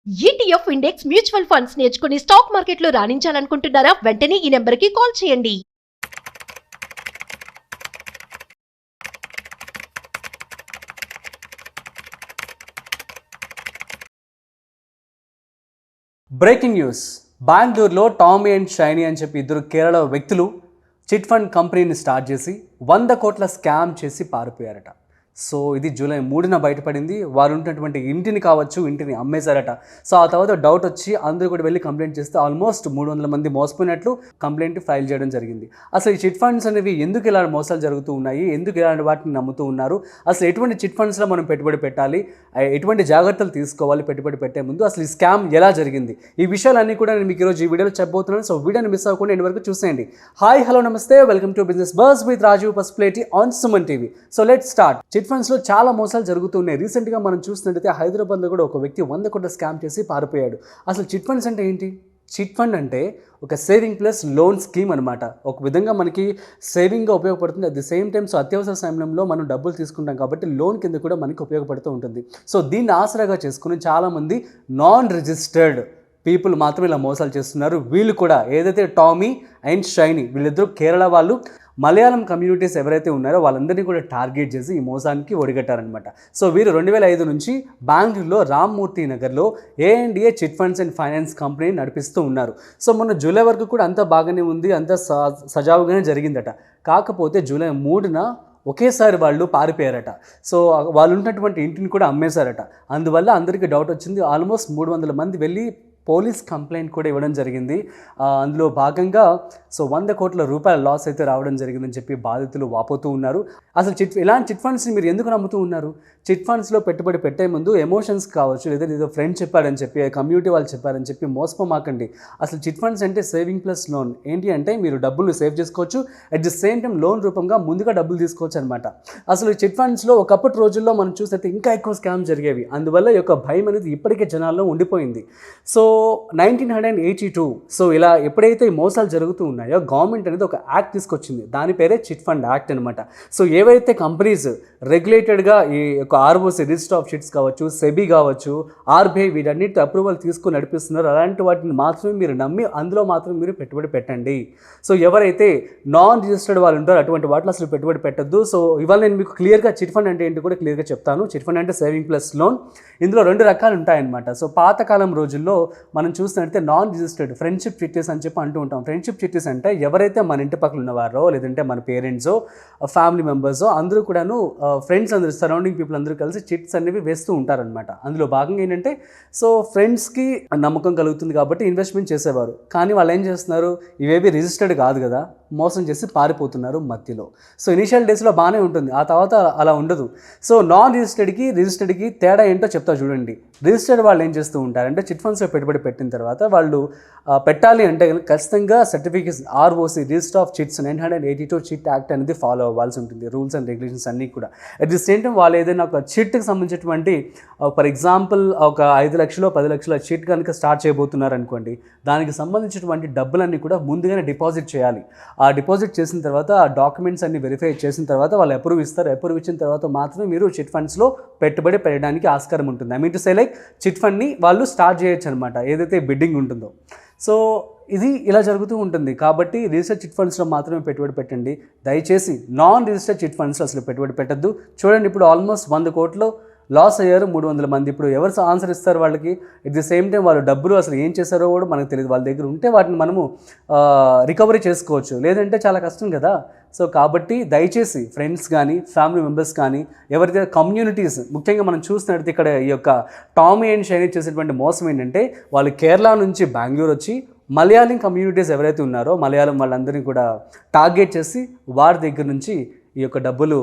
ETF index mutual funds నేర్చుకుని stock మార్కెట్లో రాణించాలనుకుంటున్నారా? వెంటనే ఈ నెంబర్కి కాల్ చేయండి. Breaking news. బెంగళూరులో టామీ అండ్ షైనీ అని చెప్పి ఇద్దరు కేరళ వ్యక్తులు చిట్ ఫండ్ కంపెనీని స్టార్ట్ చేసి 100 కోట్ల స్కామ్ చేసి పారిపోయారట. సో ఇది జూలై 3న బయటపడింది. వారు ఉన్నటువంటి ఇంటిని అమ్మేశారట. సో ఆ తర్వాత డౌట్ వచ్చి అందరూ కూడా వెళ్ళి కంప్లైంట్ చేస్తే ఆల్మోస్ట్ 300 మంది మోసపోయినట్లు కంప్లైంట్ ఫైల్ చేయడం జరిగింది. అసలు ఈ చిట్ ఫండ్స్ అనేవి ఎందుకు ఇలా మోసాలు జరుగుతూ ఉన్నాయి, ఎందుకు ఇలాంటి వాటిని నమ్ముతూ ఉన్నారు, అసలు ఎటువంటి చిట్ ఫండ్స్లో మనం పెట్టుబడి పెట్టాలి, ఎటువంటి జాగ్రత్తలు తీసుకోవాలి పెట్టుబడి పెట్టే ముందు, అసలు ఈ స్కామ్ ఎలా జరిగింది, ఈ విషయాలన్నీ కూడా నేను మీకు ఈరోజు ఈ వీడియోలో చెప్పబోతున్నాను. సో వీడియోని మిస్ అవ్వకుండా ఎండ్ వరకు చూసేయండి. Hi, hello, namaste, welcome to business buzz with Rajiv Pasupuleti on Suman TV. So let's start. Chit ఫండ్స్లో చాలా మోసాలు జరుగుతున్నాయి. రీసెంట్గా మనం చూసినట్టయితే హైదరాబాద్లో కూడా ఒక వ్యక్తి 100 కోట్ల స్కామ్ చేసి పారిపోయాడు. అసలు చిట్ ఫండ్స్ అంటే ఏంటి? చిట్ ఫండ్ అంటే ఒక సేవింగ్ ప్లస్ లోన్ స్కీమ్ అనమాట. ఒక విధంగా మనకి సేవింగ్గా ఉపయోగపడుతుంది. అట్ ది సేమ్ టైం అత్యవసర సమయంలో మనం డబ్బులు తీసుకుంటాం కాబట్టి లోన్ కింద కూడా మనకి ఉపయోగపడుతూ ఉంటుంది. సో దీన్ని ఆసరాగా చేసుకుని చాలామంది నాన్ రిజిస్టర్డ్ పీపుల్ మాత్రం ఇలా మోసాలు చేస్తున్నారు. వీళ్ళు కూడా ఏదైతే టామీ అండ్ షైనీ వీళ్ళిద్దరూ కేరళ వాళ్ళు మలయాళం కమ్యూనిటీస్ ఎవరైతే ఉన్నారో వాళ్ళందరినీ కూడా టార్గెట్ చేసి ఈ మోసానికి ఒడిగట్టారనమాట. సో వీరు 2005 నుంచి బెంగళూరులో రామ్మూర్తి నగర్లో A&A chit funds and finance company నడిపిస్తూ ఉన్నారు. సో మొన్న జూలై వరకు కూడా అంతా బాగానే ఉంది, అంతా సజావుగానే జరిగిందట. కాకపోతే జూలై 3న ఒకేసారి వాళ్ళు పారిపోయారట. సో వాళ్ళు ఉన్నటువంటి ఇంటిని కూడా అమ్మేశారట. అందువల్ల అందరికీ డౌట్ వచ్చింది. ఆల్మోస్ట్ 300 మంది వెళ్ళి పోలీస్ కంప్లైంట్ కూడా ఇవ్వడం జరిగింది. అందులో భాగంగా 100 కోట్ల రూపాయల లాస్ అయితే రావడం జరిగిందని చెప్పి బాధితులు వాపోతూ ఉన్నారు. అసలు ఇలాంటి చిట్ ఫండ్స్ని మీరు ఎందుకు నమ్ముతూ ఉన్నారు? చిట్ ఫండ్స్లో పెట్టుబడి పెట్టే ముందు ఎమోషన్స్ కావచ్చు, లేదా ఏదో ఫ్రెండ్ చెప్పారని చెప్పి, కమ్యూనిటీ వాళ్ళు చెప్పారని చెప్పి మోసపోమాకండి. అసలు చిట్ ఫండ్స్ అంటే సేవింగ్ ప్లస్ లోన్. ఏంటి అంటే మీరు డబ్బులు సేవ్ చేసుకోవచ్చు, at the same time loan రూపంగా ముందుగా డబ్బులు తీసుకోవచ్చు అనమాట. అసలు చిట్ ఫండ్స్లో ఒకప్పటి రోజుల్లో మనం చూస్తే ఇంకా ఎక్కువ స్కామ్ జరిగేవి. అందువల్ల ఈ యొక్క భయం అనేది ఇప్పటికే జనాల్లో ఉండిపోయింది. సో 1982 సో ఇలా ఎప్పుడైతే మోసాలు జరుగుతూ ఉన్నాయో గవర్నమెంట్ అనేది ఒక యాక్ట్ తీసుకొచ్చింది. దాని పేరే చిట్ ఫండ్ యాక్ట్ అనమాట. సో ఏవైతే కంపెనీస్ రెగ్యులేటెడ్గా ఈ యొక్క ఆర్ఓసి రిజిస్టర్ ఆఫ్ చిట్స్ కావచ్చు, సెబీ కావచ్చు, ఆర్బీఐ వీటన్నిటి అప్రూవల్ తీసుకుని నడిపిస్తున్నారు, అలాంటి వాటిని మాత్రమే మీరు నమ్మి అందులో మాత్రం మీరు పెట్టుబడి పెట్టండి. సో ఎవరైతే నాన్ రిజిస్టర్డ్ వాళ్ళు ఉంటారో అటువంటి వాటిలో అసలు పెట్టుబడి పెట్టద్దు. సో ఇవాళ నేను మీకు క్లియర్గా చిట్ ఫండ్ అంటే ఏంటి కూడా క్లియర్గా చెప్తాను. చిట్ ఫండ్ అంటే సేవింగ్ ప్లస్ లోన్. ఇందులో 2 రకాలు ఉంటాయన్నమాట. సో పాతకాలం రోజుల్లో మనం చూసినట్లయితే నాన్ రిజిస్టర్డ్ ఫ్రెండ్షిప్ చిట్టీస్ అని చెప్పి అంటూ ఉంటాం. ఫ్రెండ్షిప్ చిట్టీస్ అంటే ఎవరైతే మన ఇంటి పక్కన ఉన్నవారో, లేదంటే మన పేరెంట్సో, ఫ్యామిలీ మెంబర్సో అందరూ కూడాను ఫ్రెండ్స్ అందరూ, సరౌండింగ్ పీపుల్ అందరూ కలిసి చిట్స్ అనేవి వేస్తూ ఉంటారనమాట. అందులో భాగంగా ఏంటంటే సో ఫ్రెండ్స్కి నమ్మకం కలుగుతుంది కాబట్టి ఇన్వెస్ట్మెంట్ చేసేవారు. కానీ వాళ్ళు ఏం చేస్తున్నారు, ఇవేవి రిజిస్టర్డ్ కాదు కదా, మోసం చేసి పారిపోతున్నారు మధ్యలో. సో ఇనిషియల్ డేస్లో బాగానే ఉంటుంది, ఆ తర్వాత అలా ఉండదు. సో నాన్ రిజిస్టర్డ్కి తేడా ఏంటో చెప్తా చూడండి. రిజిస్టర్డ్ వాళ్ళు ఏం చేస్తూ ఉంటారంటే చిట్ ఫండ్స్లో పెట్టుబడి పెట్టిన తర్వాత వాళ్ళు పెట్టాలి అంటే ఖచ్చితంగా certificates ROC register of chits 982 chit act అనేది ఫాలో అవ్వాల్సి ఉంటుంది, రూల్స్ అండ్ రెగ్యులేషన్స్ అన్నీ కూడా. అట్ ది సేమ్ టైం వాళ్ళు ఏదైనా ఒక చిట్కి సంబంధించినటువంటి ఫర్ ఎగ్జాంపుల్ ఒక 5 లక్షలు 10 లక్షల చిట్ కనుక స్టార్ట్ చేయబోతున్నారు అనుకోండి, దానికి సంబంధించినటువంటి డబ్బులన్నీ కూడా ముందుగానే డిపాజిట్ చేయాలి. ఆ డిపాజిట్ చేసిన తర్వాత ఆ డాక్యుమెంట్స్ అన్ని వెరిఫై చేసిన తర్వాత వాళ్ళు అప్రూవ్ ఇస్తారు. అప్రూవ్ ఇచ్చిన తర్వాత మాత్రమే మీరు చిట్ ఫండ్స్లో పెట్టుబడి పెట్టడానికి ఆస్కారం ఉంటుంది. I mean to say like chit ఫండ్ని వాళ్ళు స్టార్ట్ చేయొచ్చు అనమాట, ఏదైతే బిడ్డింగ్ ఉంటుందో. సో ఇది ఇలా జరుగుతూ ఉంటుంది. కాబట్టి రిజిస్టర్డ్ చిట్ ఫండ్స్లో మాత్రమే పెట్టుబడి పెట్టండి. దయచేసి నాన్ రిజిస్టర్డ్ చిట్ ఫండ్స్లో అసలు పెట్టుబడి పెట్టద్దు. చూడండి, ఇప్పుడు ఆల్మోస్ట్ 100 కోట్లు లాస్ అయ్యారు 300 మంది. ఇప్పుడు ఎవరు ఆన్సర్ ఇస్తారు వాళ్ళకి? ఎట్ ది సేమ్ టైం వాళ్ళు డబ్బులు అసలు ఏం చేశారో కూడా మనకు తెలియదు. వాళ్ళ దగ్గర ఉంటే వాటిని మనము రికవరీ చేసుకోవచ్చు, లేదంటే చాలా కష్టం కదా. సో కాబట్టి దయచేసి ఫ్రెండ్స్ కానీ, ఫ్యామిలీ మెంబర్స్ కానీ, ఎవరైతే కమ్యూనిటీస్, ముఖ్యంగా మనం చూసినట్టు ఇక్కడ ఈ యొక్క టామీ అండ్ షైనీ చేసేటువంటి మోసం ఏంటంటే వాళ్ళు కేరళ నుంచి బెంగళూరు వచ్చి మలయాళం కమ్యూనిటీస్ ఎవరైతే ఉన్నారో మలయాళం వాళ్ళందరినీ కూడా టార్గెట్ చేసి వారి దగ్గర నుంచి ఈ యొక్క డబ్బులు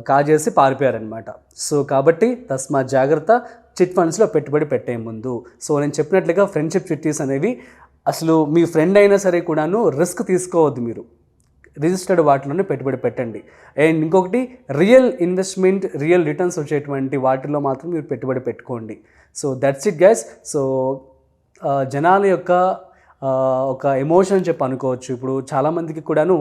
కాజేసి పారిపోయారనమాట. సో కాబట్టి తస్మా జాగ్రత్త, చిట్ ఫండ్స్లో పెట్టుబడి పెట్టే ముందు. సో నేను చెప్పినట్లుగా ఫ్రెండ్షిప్ చిట్టీస్ అనేవి అసలు మీ ఫ్రెండ్ అయినా సరే కూడాను రిస్క్ తీసుకోవద్దు. మీరు రిజిస్టర్డ్ వాటిలోనే పెట్టుబడి పెట్టండి. అండ్ ఇంకొకటి, రియల్ ఇన్వెస్ట్మెంట్, రియల్ రిటర్న్స్ వచ్చేటువంటి వాటిలో మాత్రం మీరు పెట్టుబడి పెట్టుకోండి. So that's it guys. So జనాల యొక్క ఒక ఎమోషన్ అని చెప్పి అనుకోవచ్చు. ఇప్పుడు చాలామందికి కూడాను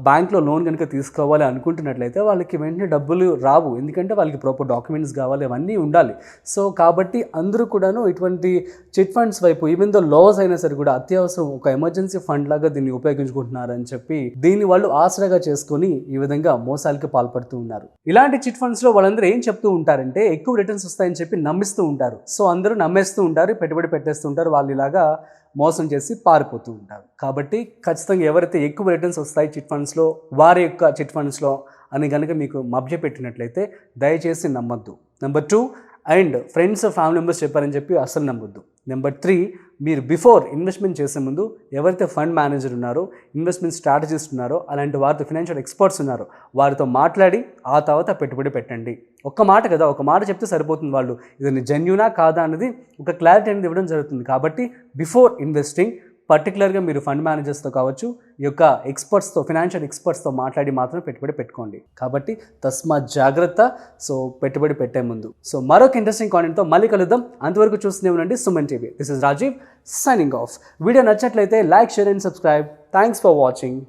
బ్యాంక్లో లోన్ కనుక తీసుకోవాలి అనుకుంటున్నట్లయితే వాళ్ళకి వెంటనే డబ్బులు రావు, ఎందుకంటే వాళ్ళకి ప్రాపర్ డాక్యుమెంట్స్ కావాలి, అవన్నీ ఉండాలి. సో కాబట్టి అందరూ కూడాను ఇటువంటి చిట్ ఫండ్స్ వైపు ఈవెన్ దో లాస్ అయినా సరే కూడా అత్యవసరం ఒక ఎమర్జెన్సీ ఫండ్ లాగా దీన్ని ఉపయోగించుకుంటున్నారని చెప్పి దీన్ని వాళ్ళు ఆసరాగా చేసుకొని ఈ విధంగా మోసాలకి పాల్పడుతూ ఉన్నారు. ఇలాంటి చిట్ ఫండ్స్లో వాళ్ళందరూ ఏం చెప్తూ ఉంటారంటే ఎక్కువ రిటర్న్స్ వస్తాయని చెప్పి నమ్మిస్తూ ఉంటారు. సో అందరూ నమ్మేస్తూ ఉంటారు, పెట్టుబడి పెట్టేస్తూ ఉంటారు, వాళ్ళు ఇలాగా మోసం చేసి పారిపోతూ ఉంటారు. కాబట్టి ఖచ్చితంగా ఎవరైతే ఎక్కువ రిటర్న్స్ వస్తాయి చిట్ ఫండ్స్లో, వారి యొక్క చిట్ ఫండ్స్లో అని కనుక మీకు మభ్యపెట్టినట్లయితే దయచేసి నమ్మొద్దు. Number 2, and friends family members చెప్పారని చెప్పి అస్సలు నమ్మొద్దు. నెంబర్ 3, మీరు బిఫోర్ ఇన్వెస్ట్మెంట్ చేసే ముందు ఎవరైతే ఫండ్ మేనేజర్ ఉన్నారో, ఇన్వెస్ట్మెంట్ స్ట్రాటజిస్ట్ ఉన్నారో, అలాంటి వారితో ఫైనాన్షియల్ ఎక్స్పర్ట్స్ ఉన్నారో వారితో మాట్లాడి ఆ తర్వాత పెట్టుబడి పెట్టండి. ఒక్క మాట కదా, ఒక మాట చెప్తే సరిపోతుంది. వాళ్ళు ఇది జెన్యూనా కాదా అనేది ఒక క్లారిటీ అనేది ఇవ్వడం జరుగుతుంది. కాబట్టి బిఫోర్ ఇన్వెస్టింగ్ పర్టికులర్గా మీరు ఫండ్ మేనేజర్స్తో కావచ్చు, ఈ యొక్క ఎక్స్పర్ట్స్తో, ఫైనాన్షియల్ ఎక్స్పర్ట్స్తో మాట్లాడి మాత్రమే పెట్టుబడి పెట్టుకోండి. కాబట్టి తస్మా జాగ్రత్త. సో పెట్టుబడి పెట్టే ముందు. సో మరొక ఇంట్రెస్టింగ్ కాంటెంట్తో మళ్ళీ కలుద్దాం. అంతవరకు చూస్తూనే ఉండండి Suman TV. This is Rajiv signing off. Video నచ్చినట్లయితే like, share and subscribe. Thanks for watching.